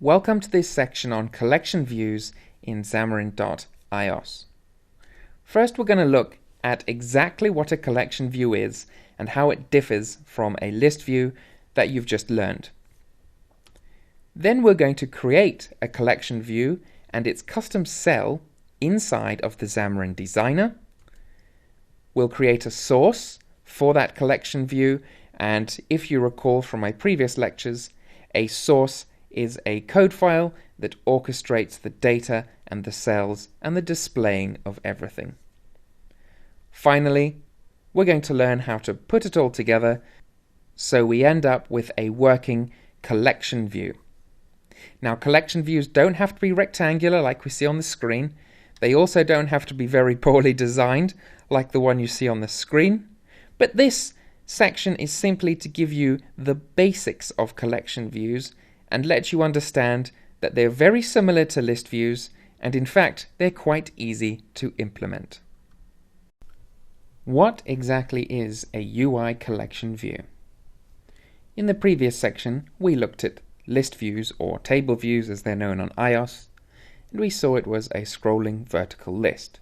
Welcome to this section on collection views in Xamarin.iOS. First, we're going to look at exactly what a collection view is and how it differs from a list view that you've just learned. Then we're going to create a collection view and its custom cell inside of the Xamarin Designer. We'll create a source for that collection view, and if you recall from my previous lectures, a source is a code file that orchestrates the data and the cells and the displaying of everything. Finally, we're going to learn how to put it all together so we end up with a working collection view. Now, collection views don't have to be rectangular like we see on the screen. They also don't have to be very poorly designed like the one you see on the screen. But this section is simply to give you the basics of collection views and let you understand that they're very similar to list views, and in fact they're quite easy to implement. What exactly is a UI collection view? In the previous section we looked at list views, or table views as they're known on iOS, and we saw it was a scrolling vertical list.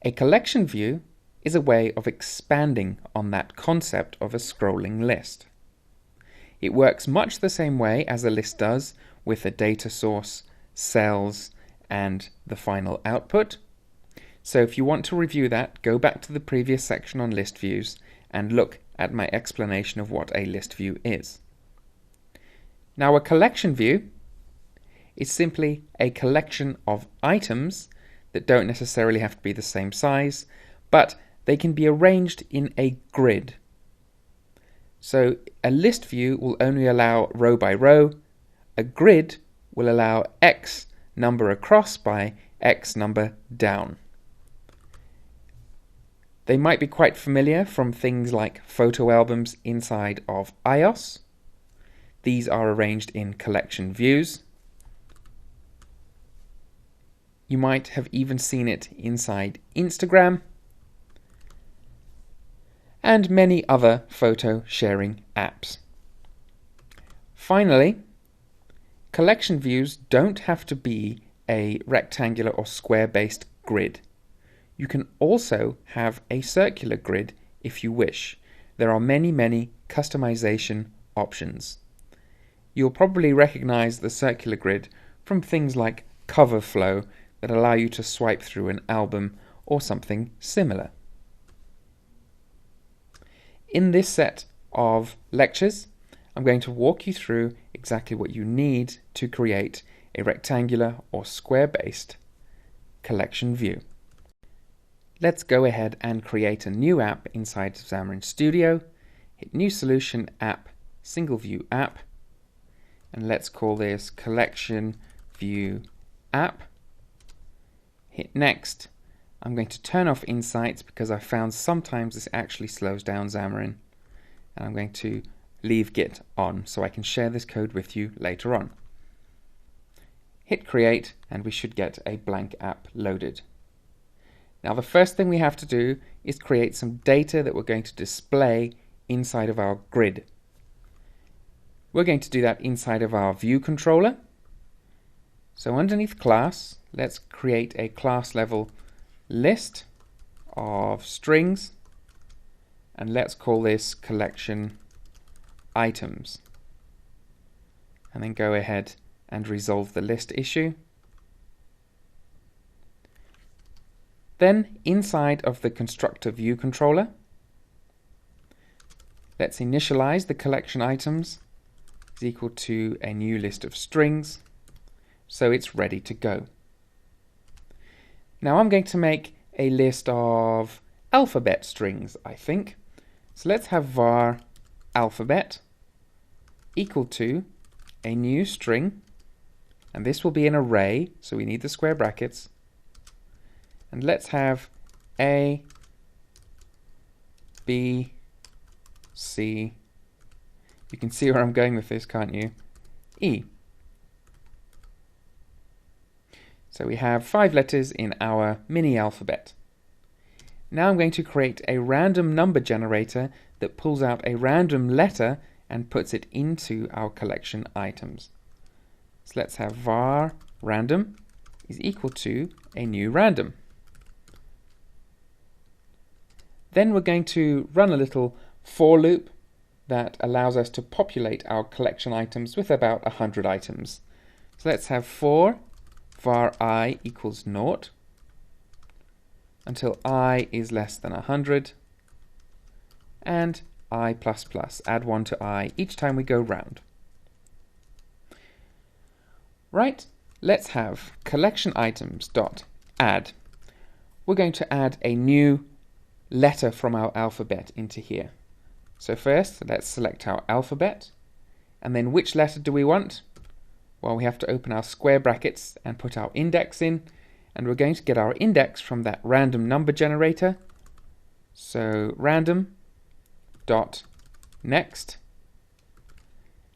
A collection view is a way of expanding on that concept of a scrolling list. It works much the same way as a list does, with a data source, cells, and the final output. So if you want to review that, go back to the previous section on list views and look at my explanation of what a list view is. Now, a collection view is simply a collection of items that don't necessarily have to be the same size, but they can be arranged in a grid. So a list view will only allow row by row. A grid will allow X number across by X number down. They might be quite familiar from things like photo albums inside of iOS. These are arranged in collection views. You might have even seen it inside Instagram and many other photo sharing apps. Finally, collection views don't have to be a rectangular or square-based grid. You can also have a circular grid if you wish. There are many customization options. You'll probably recognize the circular grid from things like cover flow that allow you to swipe through an album or something similar. In this set of lectures, I'm going to walk you through exactly what you need to create a rectangular or square-based collection view. Let's go ahead and create a new app inside Xamarin Studio. Hit New Solution, App, Single View App, and let's call this Collection View App. Hit Next. I'm going to turn off Insights because I found sometimes this actually slows down Xamarin, and I'm going to leave Git on so I can share this code with you later on. Hit Create and we should get a blank app loaded. Now the first thing we have to do is create some data that we're going to display inside of our grid. We're going to do that inside of our view controller. So underneath class, let's create a class level list of strings, and let's call this collection items, and then go ahead and resolve the list issue. Then inside of the constructor view controller, let's initialize the collection items is equal to a new list of strings, so it's ready to go. Now I'm going to make a list of alphabet strings, I think. So let's have var alphabet equal to a new string, and this will be an array, so we need the square brackets. And let's have A, B, C. You can see where I'm going with this, can't you? E. So we have 5 letters in our mini alphabet. Now I'm going to create a random number generator that pulls out a random letter and puts it into our collection items. So let's have var random is equal to a new random. Then we're going to run a little for loop that allows us to populate our collection items with about 100 items. So let's have for var I equals 0 until I is less than 100, and I++, add 1 to I each time we go round. Right, let's have collection items dot add. We're going to add a new letter from our alphabet into here. So first, let's select our alphabet, and then which letter do we want? Well, we have to open our square brackets and put our index in, and we're going to get our index from that random number generator. So random dot next,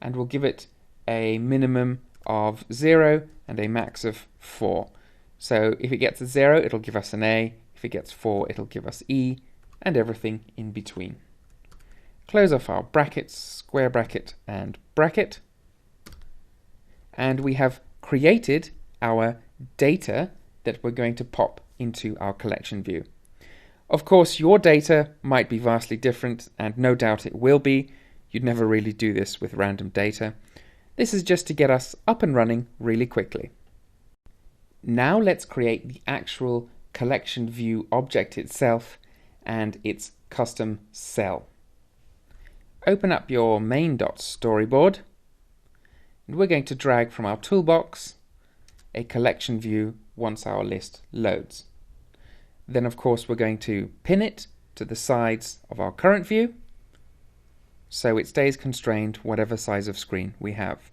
and we'll give it a minimum of 0 and a max of 4. So if it gets a 0, it'll give us an A. If it gets 4, it'll give us E, and everything in between. Close off our brackets, square bracket and bracket, and we have created our data that we're going to pop into our collection view. Of course, your data might be vastly different, and no doubt it will be. You'd never really do this with random data. This is just to get us up and running really quickly. Now let's create the actual collection view object itself and its custom cell. Open up your main.storyboard, and we're going to drag from our toolbox a collection view once our list loads. Then of course we're going to pin it to the sides of our current view so it stays constrained whatever size of screen we have.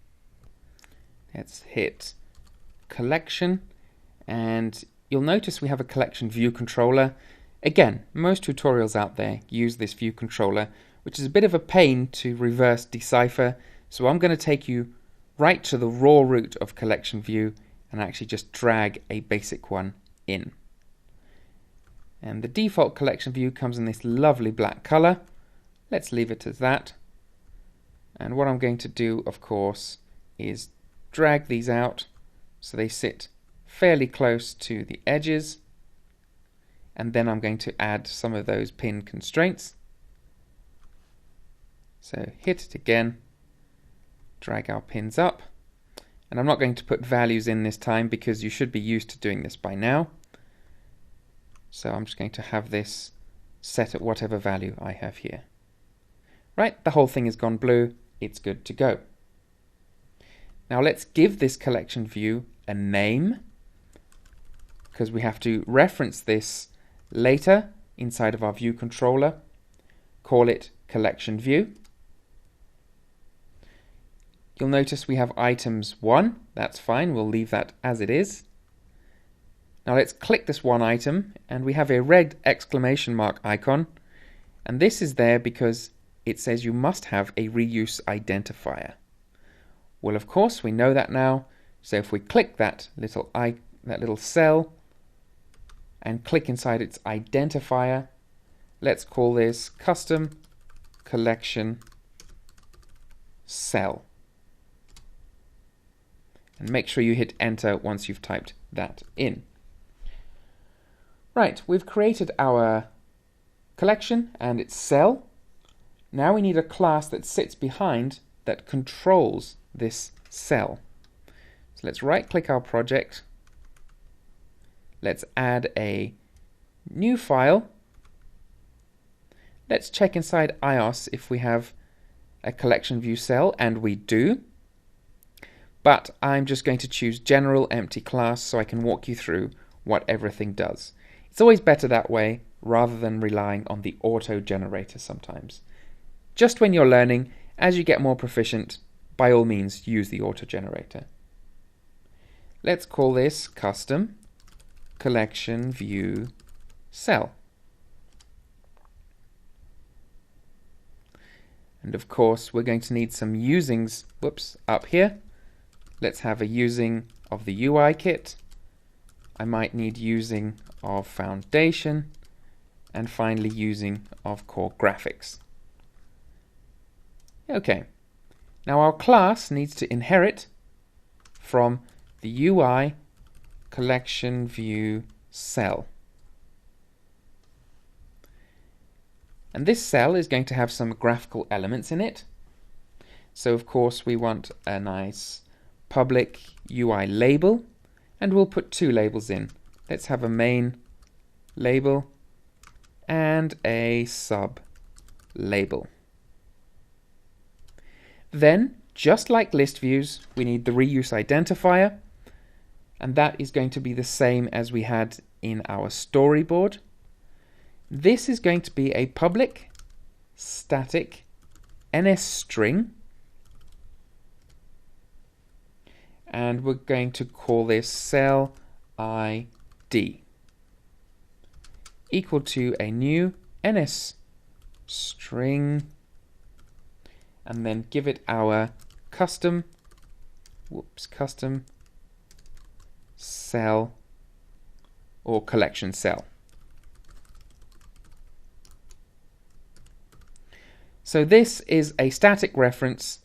Let's hit collection, and you'll notice we have a collection view controller. Again, most tutorials out there use this view controller, which is a bit of a pain to reverse decipher, so I'm going to take you right to the raw root of collection view and actually just drag a basic one in. And the default collection view comes in this lovely black color. Let's leave it as that. And what I'm going to do, of course, is drag these out so they sit fairly close to the edges, and then I'm going to add some of those pin constraints. So hit it again, drag our pins up, and I'm not going to put values in this time because you should be used to doing this by now. So I'm just going to have this set at whatever value I have here. Right, the whole thing has gone blue, it's good to go. Now let's give this collection view a name, because we have to reference this later inside of our view controller. Call it collection view. You'll notice we have items 1, that's fine, we'll leave that as it is. Now let's click this one item, and we have a red exclamation mark icon, and this is there because it says you must have a reuse identifier. Well, of course we know that now, so if we click that little cell and click inside its identifier, let's call this custom collection cell. And make sure you hit enter once you've typed that in. Right, we've created our collection and its cell. Now we need a class that sits behind that controls this cell. So let's right click our project. Let's add a new file. Let's check inside iOS if we have a collection view cell, and we do. But I'm just going to choose general empty class so I can walk you through what everything does. It's always better that way rather than relying on the auto generator sometimes. Just when you're learning, as you get more proficient, by all means use the auto generator. Let's call this custom collection view cell. And of course we're going to need some usings up here. Let's have a using of the UI kit. I might need using of foundation, and finally using of core graphics. Okay, now our class needs to inherit from the UI collection view cell. And this cell is going to have some graphical elements in it. So of course we want a nice public UI label, and we'll put two labels in. Let's have a main label and a sub label. Then, just like list views, we need the reuse identifier, and that is going to be the same as we had in our storyboard. This is going to be a public static NS string, and we're going to call this cell ID equal to a new NS string, and then give it our custom cell or collection cell. So this is a static reference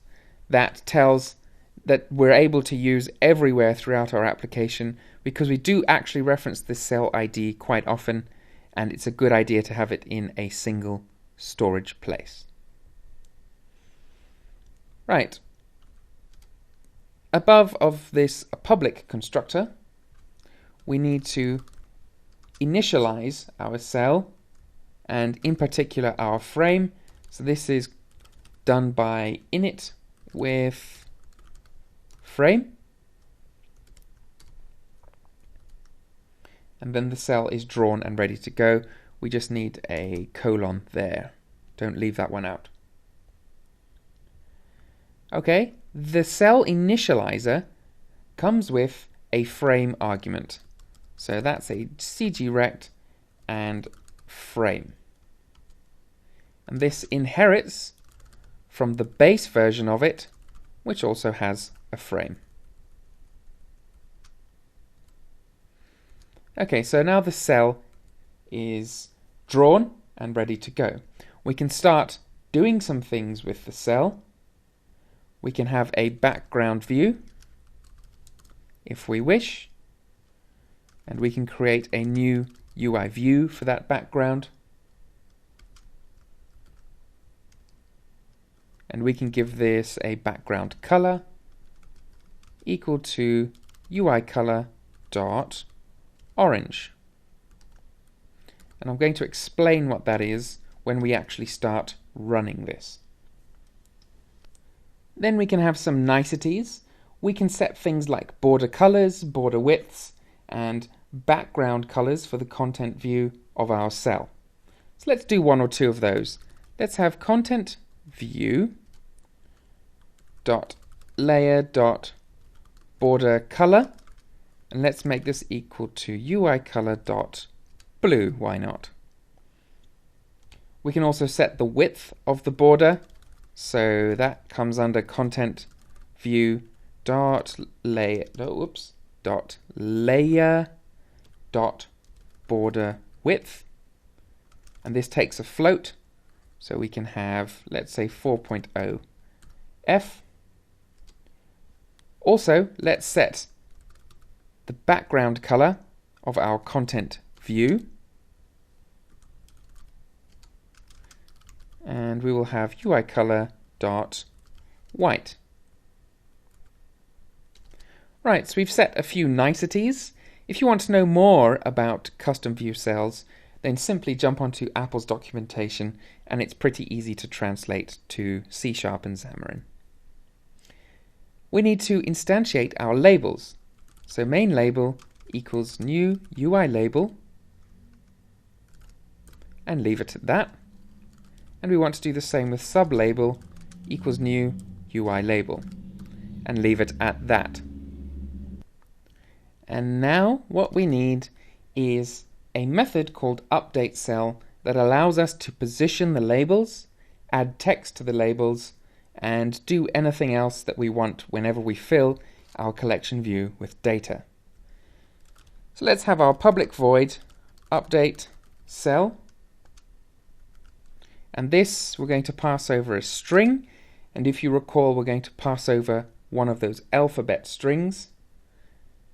that tells that we're able to use everywhere throughout our application, because we do actually reference this cell ID quite often, and it's a good idea to have it in a single storage place. Right. Above of this public constructor, we need to initialize our cell, and in particular our frame. So this is done by init with frame, and then the cell is drawn and ready to go. We just need a colon there. Don't leave that one out. Okay, the cell initializer comes with a frame argument. So that's a cgrect and frame. And this inherits from the base version of it, which also has a frame. Okay, so now the cell is drawn and ready to go. We can start doing some things with the cell. We can have a background view if we wish, and we can create a new UI view for that background. And we can give this a background color equal to UI color dot orange. And I'm going to explain what that is when we actually start running this. Then we can have some niceties. We can set things like border colors, border widths, and background colors for the content view of our cell. So let's do one or two of those. Let's have content view dot layer dot border color, and let's make this equal to UI color dot blue. Why not? We can also set the width of the border, so that comes under content view dot layer dot border width, and this takes a float, so we can have, let's say, 4.0 f. Also, let's set the background color of our content view, and we will have UI color dot white. Right, so we've set a few niceties. If you want to know more about custom view cells, then simply jump onto Apple's documentation, and it's pretty easy to translate to C# and Xamarin. We need to instantiate our labels. So main label equals new UI label, and leave it at that. And we want to do the same with sub label equals new UI label, and leave it at that. And now what we need is a method called update cell that allows us to position the labels, add text to the labels, and do anything else that we want whenever we fill our collection view with data. So let's have our public void update cell, and this we're going to pass over a string, and if you recall, we're going to pass over one of those alphabet strings.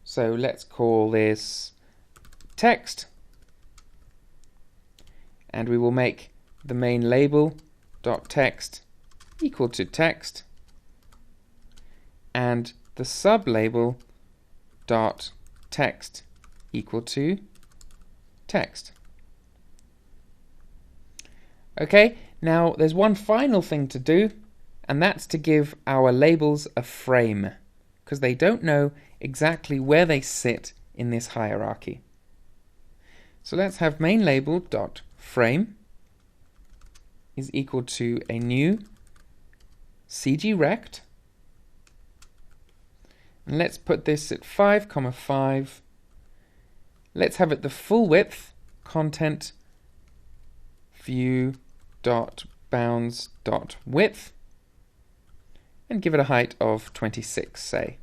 So let's call this text, and we will make the main label dot text equal to text, and the sublabel dot text equal to text. Okay, now there's one final thing to do, and that's to give our labels a frame, because they don't know exactly where they sit in this hierarchy. So let's have main label dot frame is equal to a new cgrect, and let's put this at 5,5. Let's have it the full width content view dot bounds dot width, and give it a height of 26, say.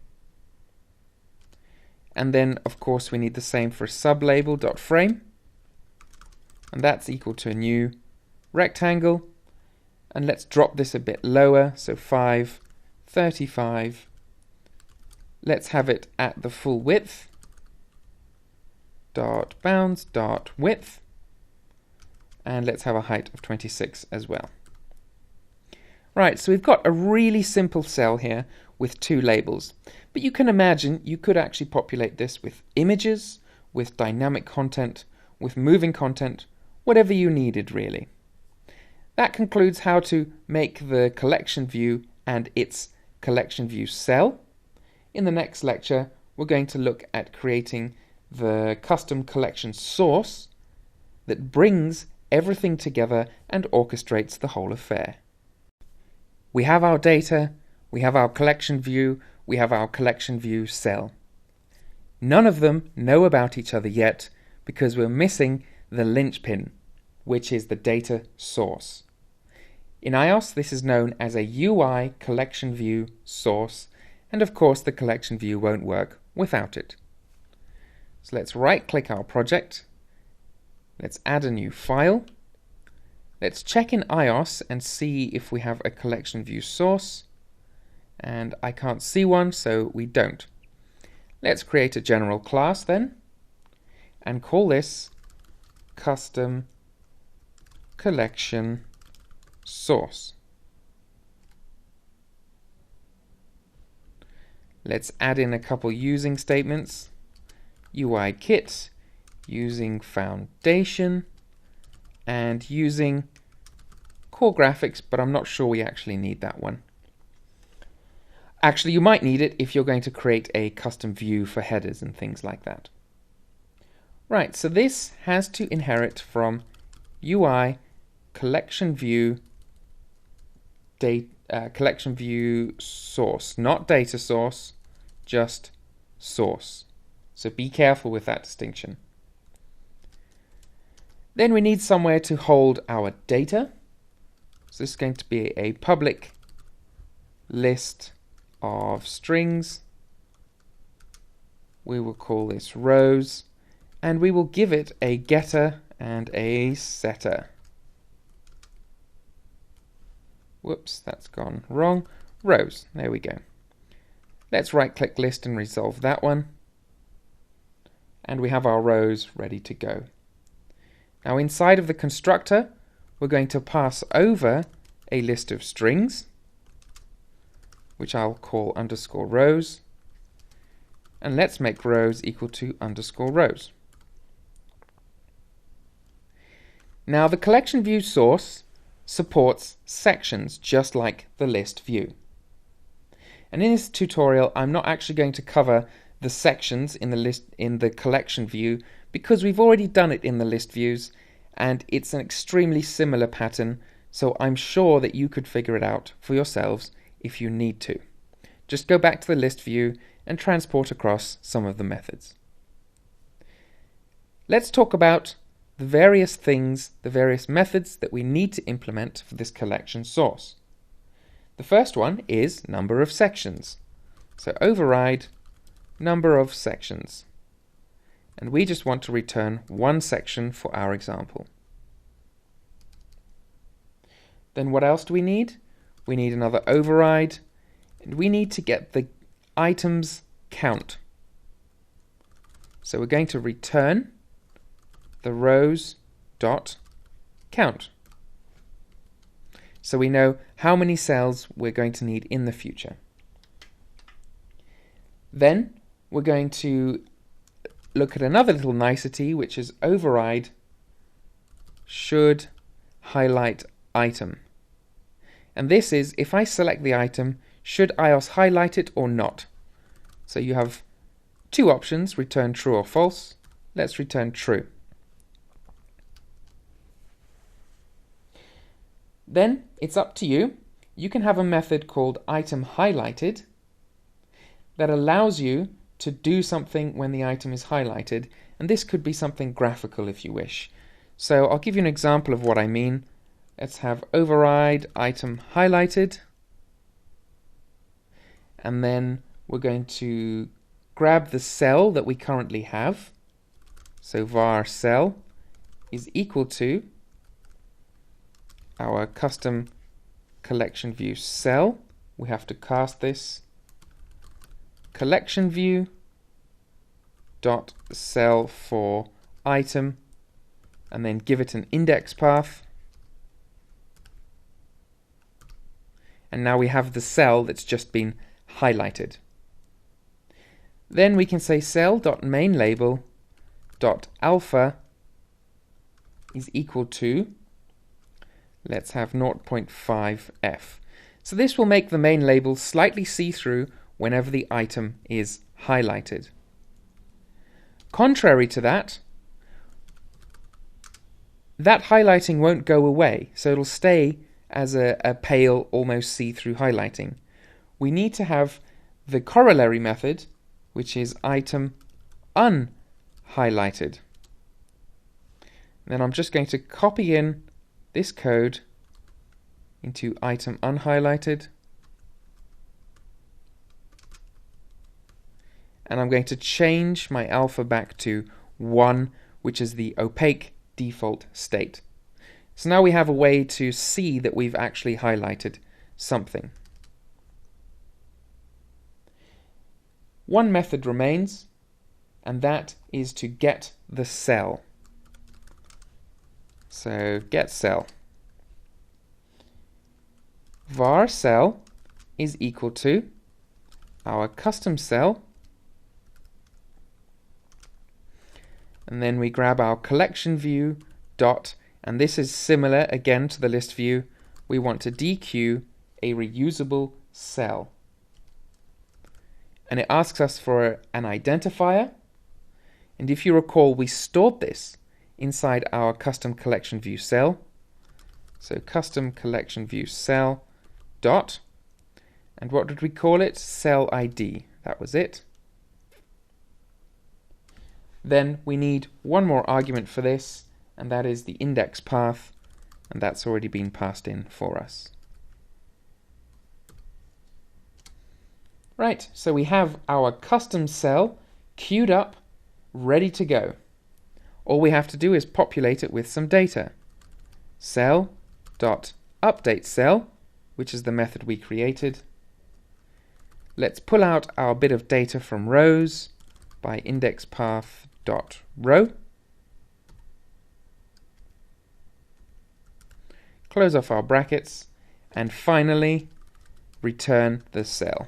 And then of course we need the same for sublabel dot frame, and that's equal to a new rectangle, and let's drop this a bit lower, so 5,35. Let's have it at the full width dot bounds dot width, and let's have a height of 26 as well. Right, so we've got a really simple cell here with two labels, but you can imagine you could actually populate this with images, with dynamic content, with moving content, whatever you needed really. That concludes how to make the collection view and its collection view cell. In the next lecture, we're going to look at creating the custom collection source that brings everything together and orchestrates the whole affair. We have our data, we have our collection view, we have our collection view cell. None of them know about each other yet because we're missing the linchpin, which is the data source. In iOS, this is known as a UI collection view source, and of course the collection view won't work without it. So let's right-click our project, let's add a new file, let's check in iOS and see if we have a collection view source, and I can't see one, so we don't. Let's create a general class then, and call this custom collection source. Let's add in a couple using statements. UI kit, using foundation, and using core graphics, but I'm not sure we actually need that one. Actually, you might need it if you're going to create a custom view for headers and things like that. Right, so this has to inherit from UI collection view collection view source, not data source, just source. So be careful with that distinction. Then we need somewhere to hold our data. So this is going to be a public list of strings. We will call this rows, and we will give it a getter and a setter. Whoops, that's gone wrong. Rows, there we go. Let's right-click list and resolve that one. And we have our rows ready to go. Now inside of the constructor, we're going to pass over a list of strings, which I'll call underscore rows. And let's make rows equal to underscore rows. Now the collection view source supports sections just like the list view. And in this tutorial, I'm not actually going to cover the sections in the collection view because we've already done it in the list views, and it's an extremely similar pattern, so I'm sure that you could figure it out for yourselves if you need to. Just go back to the list view and transport across some of the methods. Let's talk about the various things, the various methods that we need to implement for this collection source. The first one is number of sections. So override number of sections. And we just want to return one section for our example. Then what else do we need? We need another override, and we need to get the items count. So we're going to return the rows dot count. So we know how many cells we're going to need in the future. Then we're going to look at another little nicety, which is override should highlight item. And this is if I select the item, should iOS highlight it or not? So you have two options, return true or false. Let's return true. Then it's up to you. You can have a method called item highlighted that allows you to do something when the item is highlighted, and this could be something graphical if you wish. So I'll give you an example of what I mean. Let's have override item highlighted, and then we're going to grab the cell that we currently have. So var cell is equal to our custom collection view cell. We have to cast this collection view dot cell for item, and then give it an index path. And now we have the cell that's just been highlighted. Then we can say cell.mainLabel.alpha is equal to, let's have 0.5f. So this will make the main label slightly see-through whenever the item is highlighted. Contrary to that, that highlighting won't go away, so it'll stay as a pale, almost see-through highlighting. We need to have the corollary method, which is item unhighlighted. Then I'm just going to copy in this code into item unhighlighted, and I'm going to change my alpha back to 1, which is the opaque default state. So now we have a way to see that we've actually highlighted something. One method remains, and that is to get the cell. So get cell. Var cell is equal to our custom cell, and then we grab our collection view dot, and this is similar again to the list view. We want to dequeue a reusable cell, and it asks us for an identifier, and if you recall, we stored this inside our custom collection view cell. So custom collection view cell dot, and what did we call it? Cell ID. That was it. Then we need one more argument for this, and that is the index path, and that's already been passed in for us. Right, so we have our custom cell queued up, ready to go. All we have to do is populate it with some data. Cell.updateCell, which is the method we created. Let's pull out our bit of data from rows by indexPath.row. Close off our brackets, and finally return the cell.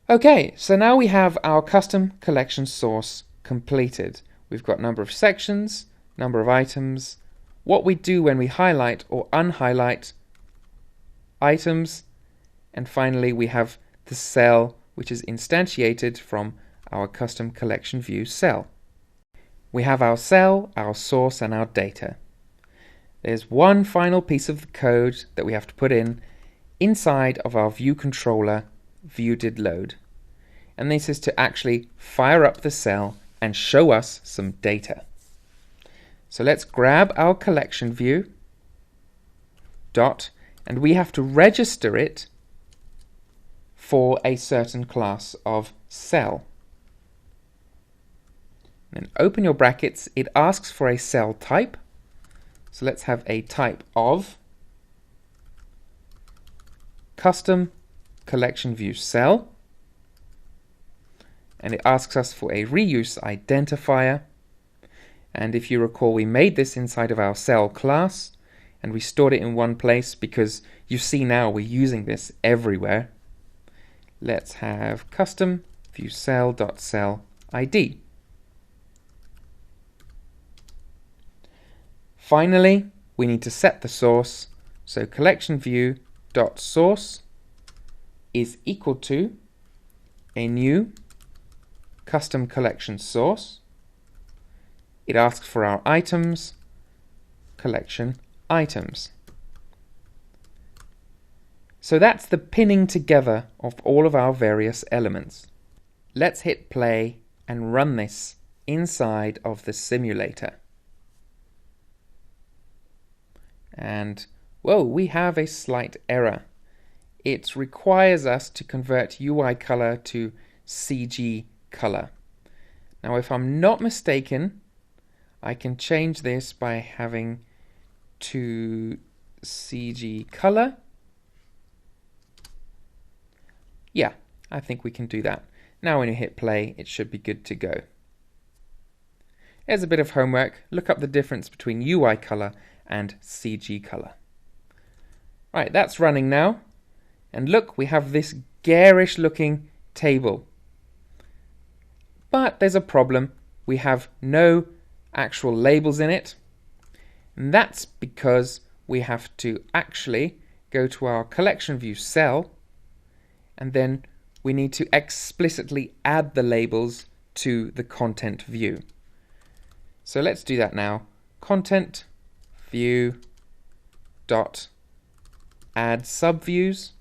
Okay, so now we have our custom collection source completed. We've got number of sections, number of items, what we do when we highlight or unhighlight items, and finally we have the cell, which is instantiated from our custom collection view cell. We have our cell, our source, and our data. There's one final piece of the code that we have to put in inside of our view controller viewDidLoad, and this is to actually fire up the cell and show us some data. So let's grab our collection view dot, and we have to register it for a certain class of cell. Then open your brackets. It asks for a cell type, so let's have a type of custom collection view cell, and it asks us for a reuse identifier. And if you recall, we made this inside of our cell class, and we stored it in one place because you see now we're using this everywhere. Let's have custom viewCell.cellID. Finally, we need to set the source, so collectionView.source is equal to a new custom collection source. It asks for our items, collection items. So that's the pinning together of all of our various elements. Let's hit play and run this inside of the simulator. And whoa, we have a slight error. It requires us to convert UI color to CG color. Now, if I'm not mistaken, I can change this by having to CG color. Yeah, I think we can do that. Now when you hit play, it should be good to go. Here's a bit of homework. Look up the difference between UI color and CG color. Right, that's running now. And look, we have this garish looking table. But there's a problem. We have no actual labels in it. And that's because we have to actually go to our collection view cell, and then we need to explicitly add the labels to the content view. So let's do that now. Content view dot add subviews,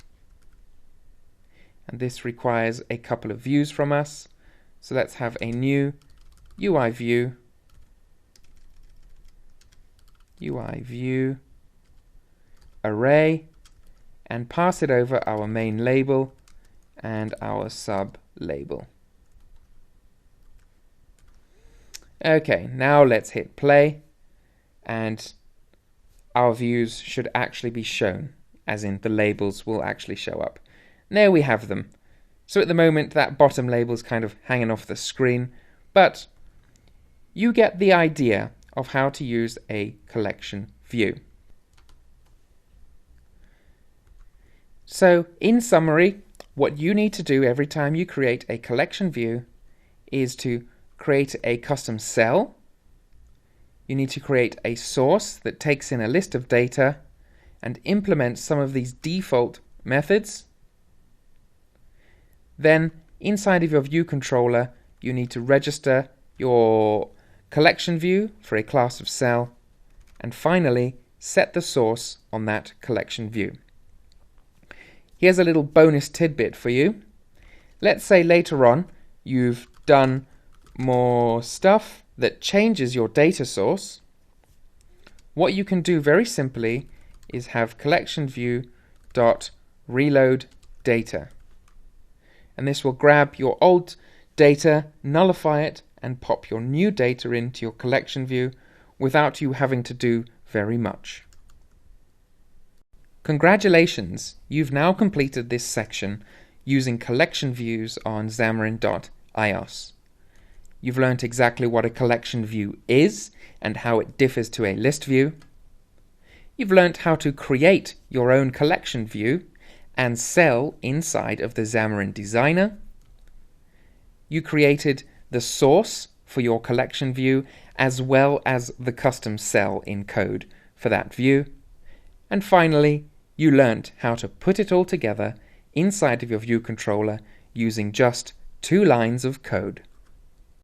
and this requires a couple of views from us. So let's have a new UI view array and pass it over our main label and our sub label. Okay, now let's hit play and our views should actually be shown, as in the labels will actually show up. And there we have them. So at the moment that bottom label is kind of hanging off the screen, but you get the idea of how to use a collection view. So in summary, what you need to do every time you create a collection view is to create a custom cell. You need to create a source that takes in a list of data and implements some of these default methods. Then inside of your view controller, you need to register your collection view for a class of cell, and finally set the source on that collection view. Here's a little bonus tidbit for you. Let's say later on you've done more stuff that changes your data source. What you can do very simply is have collection view dot reload data, and this will grab your old data, nullify it, and pop your new data into your collection view without you having to do very much. Congratulations, you've now completed this section using collection views on Xamarin.iOS. You've learnt exactly what a collection view is and how it differs to a list view. You've learnt how to create your own collection view and cell inside of the Xamarin Designer. You created the source for your collection view as well as the custom cell in code for that view. And finally, you learnt how to put it all together inside of your view controller using just 2 lines of code.